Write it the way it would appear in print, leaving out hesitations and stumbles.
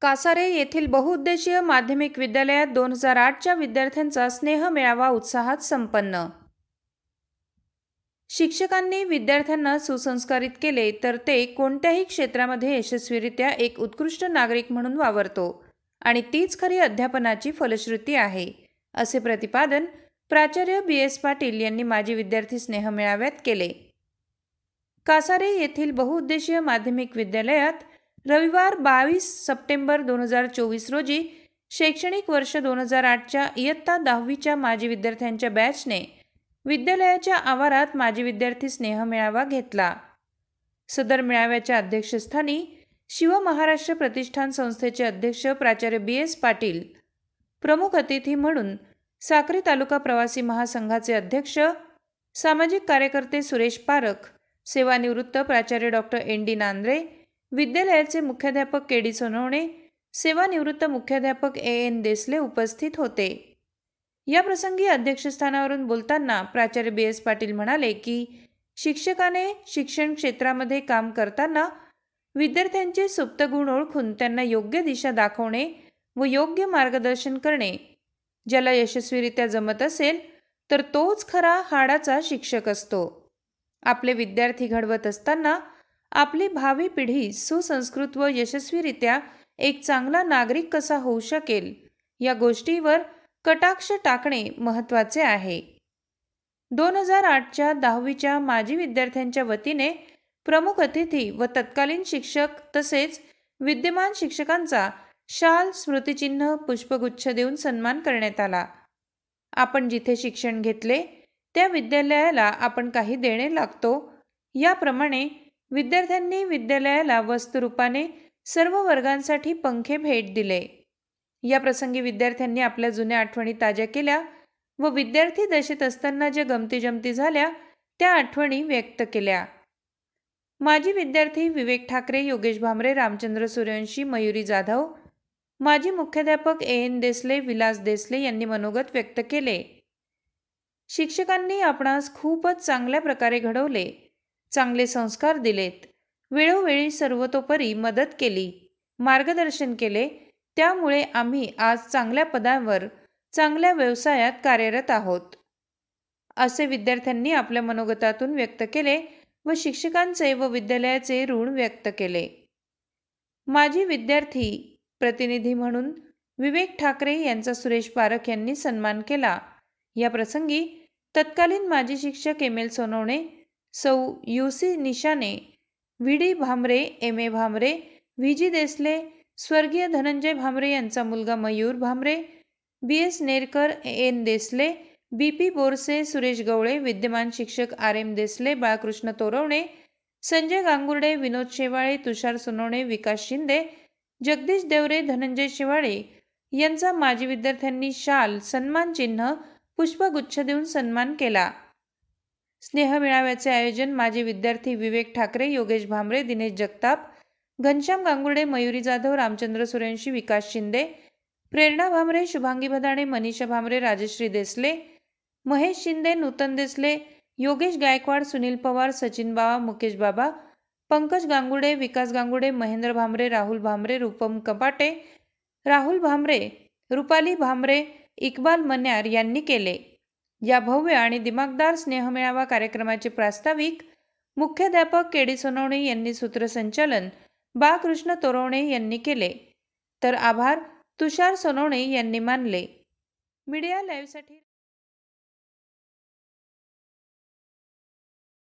कासारे येथील बहुउद्देशीय माध्यमिक विद्यालयात 2008च्या विद्यार्थ्यांचा स्नेह मेळावा उत्साहात संपन्न। शिक्षकांनी विद्यार्थ्यांना सुसंस्कारित केले तर ते कोणत्याही क्षेत्रामध्ये यशस्वीरित्या एक उत्कृष्ट नागरिक म्हणून वावरतो आणि तीच खरी अध्यापनाची फलश्रुती आहे, असे प्रतिपादन प्राचार्य बी.एस. पाटील यांनी माजी विद्यार्थी स्नेह मेळाव्यात केले। कासारे येथील बहुउद्देशीय माध्यमिक विद्यालयात रविवार 22 सप्टेंबर 2024 रोजी शैक्षणिक वर्ष 2008च्या इयत्ता 10वीच्या माजी विद्यार्थ्यांच्या बॅचने विद्यालयाच्या आवारात माजी विद्यार्थी स्नेह मेळावा घेतला। सदर मेळाव्याच्या अध्यक्षस्थानी शिव महाराष्ट्र प्रतिष्ठान संस्थेचे अध्यक्ष प्राचार्य बी.एस. पाटील, प्रमुख अतिथी म्हणून साक्री तालुका प्रवासी महासंघाचे अध्यक्ष सामाजिक कार्यकर्ते सुरेश पारख, सेवानिवृत्त प्राचार्य डॉ. एन.डी. नांद्रे, विद्यालयाचे मुख्याध्यापक के.डी. सोनवणे, सेवानिवृत्त मुख्याध्यापक ए.एन. देसले उपस्थित होते। या प्रसंगी अध्यक्षस्थानावरून बोलताना प्राचार्य बी.एस. पाटील म्हणाले की शिक्षकाने शिक्षण क्षेत्रामध्ये काम करताना विद्यार्थ्यांचे सुप्त गुण ओळखून त्यांना योग्य दिशा दाखवणे व योग्य मार्गदर्शन करणे, ज्याला यशस्वीरित्या जमत असेल तर तोच खरा हाडाचा शिक्षक असतो। आपले विद्यार्थी घडवत असताना आपली भावी पिढी सुसंस्कृत व यशस्वीरित्या एक चांगला नागरिक कसा होऊ शकेल या गोष्टीवर कटाक्ष टाकणे महत्त्वाचे आहे। 2008च्या 10वीच्या माजी विद्यार्थ्यांच्या वतीने प्रमुख अतिथी व तत्कालीन शिक्षक तसेच विद्यमान शिक्षकांचा शाल, स्मृतिचिन्ह, पुष्पगुच्छ देऊन सन्मान करण्यात आला। आपण जिथे शिक्षण घेतले त्या विद्यालयाला आपण काही देणे लागतो, याप्रमाणे विद्यार्थ्यांनी विद्यालयाला वस्तुरूपाने सर्व वर्गांसाठी पंखे भेट दिले। या प्रसंगी विद्यार्थ्यांनी आपल्या जुन्या आठवणी ताज्या केल्या व विद्यार्थी दशेत असताना ज्या गमतीजमती झाल्या त्या आठवणी व्यक्त केल्या। माजी विद्यार्थी विवेक ठाकरे, योगेश भामरे, रामचंद्र सूर्यवंशी, मयुरी जाधव, माजी मुख्याध्यापक ए.एन. देसले, विलास देसले यांनी मनोगत व्यक्त केले। शिक्षकांनी आपणास खूपच चांगल्या प्रकारे घडवले, चांगले संस्कार दिलेत, वेळोवेळी सर्वतोपरी मदत केली, मार्गदर्शन केले, त्यामुळे आम्ही आज चांगल्या पदावर, चांगल्या व्यवसायात कार्यरत आहोत, असे विद्यार्थ्यांनी आपल्या मनोगतातून व्यक्त केले व शिक्षकांचे व विद्यालयाचे ऋण व्यक्त केले। माजी विद्यार्थी प्रतिनिधी म्हणून विवेक ठाकरे यांचा सुरेश पारख यांनी सन्मान केला। या प्रसंगी तत्कालीन माजी शिक्षक M L. Sonawane, Sau U C. Nishane, V D. Bhamre, M A. Bhamre, V G. Desale, स्वर्गीय धनंजय भामरे यांचा मुलगा Mayur Bhamre, B S. Nerkar, A N. Desale, B P. Borse, Suresh Gawale, विद्यमान शिक्षक आर.एम. देसले, बाळकृष्ण तोरवणे, संजय गांगुर्डे, विनोद शेवाळे, तुषार सोनवणे, विकास शिंदे, जगदीश देवरे, धनंजय शेवाळे यांचा माजी विद्यार्थ्यांनी शाल, सन्मान चिन्ह, पुष्पगुच्छ देऊन सन्मान केला। स्नेह मेळाव्याचे आयोजन माजी विद्यार्थी विवेक ठाकरे, योगेश भामरे, दिनेश जगताप, घनश्याम गांगुर्डे, मयुरी जाधव, रामचंद्र सूर्यवंशी, विकास शिंदे, प्रेरणा भामरे, शुभांगी भदाणे, मनीषा भामरे, राजश्री देसले, महेश शिंदे, नूतन देसले, योगेश गायकवाड, सुनील पवार, सचिन बावा, मुकेश बाबा, पंकज गांगुर्डे, विकास गांगुर्डे, महेंद्र भामरे, राहुल भामरे, रूपम कपाटे, राहुल भामरे, रुपाली भामरे, इक्बाल मन्यार यांनी केले। या भव्य आणि दिमागदार स्नेहमेळावा कार्यक्रमाचे प्रास्ताविक मुख्याध्यापक के.डी. सोनवणे यांनी सूत्रसंचालन बाळकृष्ण तोरवणे यांनी केले, तर आभार तुषार सोनवणे यांनी मानले। मीडिया लाईव्हसाठी